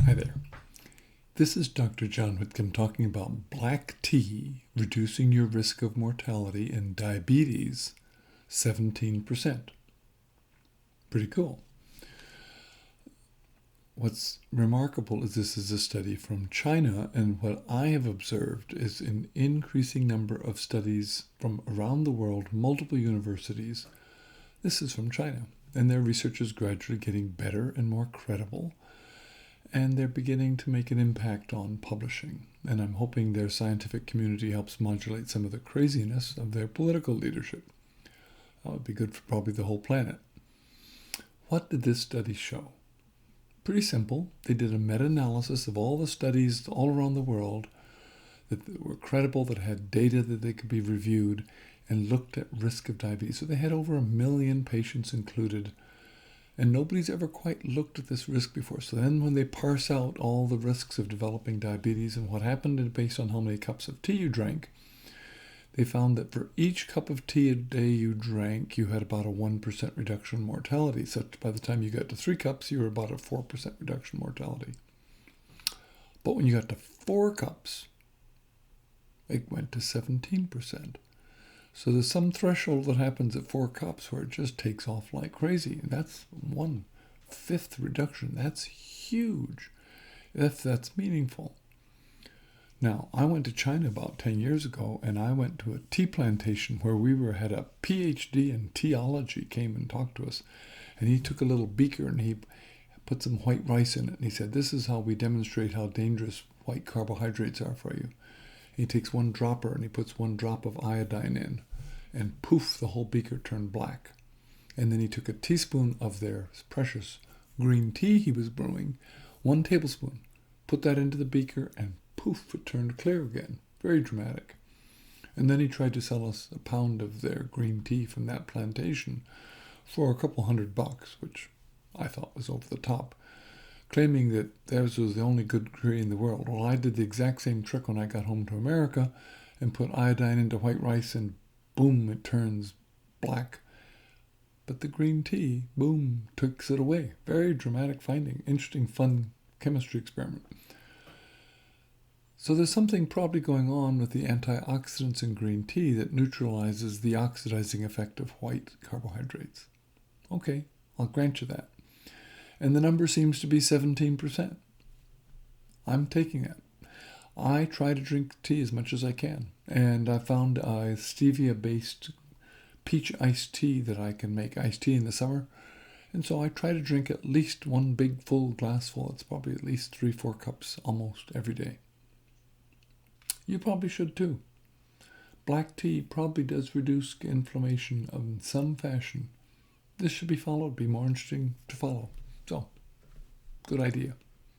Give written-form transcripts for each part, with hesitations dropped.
Hi there. This is Dr. John Whitcomb talking about black tea reducing your risk of mortality in diabetes 17%. Pretty cool. What's remarkable is this is a study from China, and what I have observed is an increasing number of studies from around the world, multiple universities. This is from China, and their research is gradually getting better and more credible. And they're beginning to make an impact on publishing. And I'm hoping their scientific community helps modulate some of the craziness of their political leadership. That would be good for probably the whole planet. What did this study show? Pretty simple. They did a meta-analysis of all the studies all around the world that were credible, that had data that they could be reviewed, and looked at risk of diabetes. So they had over 1 million patients included. And nobody's ever quite looked at this risk before. So then when they parse out all the risks of developing diabetes and what happened based on how many cups of tea you drank, they found that for each cup of tea a day you drank, you had about a 1% reduction in mortality. So by the time you got to 3 cups, you were about a 4% reduction in mortality. But when you got to 4 cups, it went to 17%. So there's some threshold that happens at 4 cups where it just takes off like crazy. And that's 1/5 reduction. That's huge, if that's meaningful. Now, I went to China about 10 years ago, and I went to a tea plantation where had a PhD in teology came and talked to us. And he took a little beaker and he put some white rice in it. And he said, this is how we demonstrate how dangerous white carbohydrates are for you. He takes 1 dropper and he puts 1 drop of iodine in, and poof, the whole beaker turned black. And then he took a teaspoon of their precious green tea he was brewing, 1 tablespoon, put that into the beaker, and poof, it turned clear again. Very dramatic. And then he tried to sell us a pound of their green tea from that plantation for a couple $100, which I thought was over the top, claiming that theirs was the only good tea in the world. Well, I did the exact same trick when I got home to America and put iodine into white rice, and boom, it turns black. But the green tea, boom, takes it away. Very dramatic finding. Interesting, fun chemistry experiment. So there's something probably going on with the antioxidants in green tea that neutralizes the oxidizing effect of white carbohydrates. Okay, I'll grant you that. And the number seems to be 17%. I'm taking it. I try to drink tea as much as I can. And I found a stevia-based peach iced tea that I can make iced tea in the summer. And so I try to drink at least 1 big full glassful. It's probably at least 3-4 cups almost every day. You probably should too. Black tea probably does reduce inflammation in some fashion. This should be followed, be more interesting to follow. So, good idea.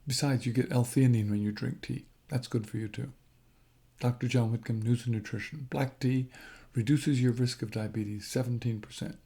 Besides, you get L-theanine when you drink tea. That's good for you too. Dr. John Whitcomb, News and Nutrition. Black tea reduces your risk of diabetes 17%.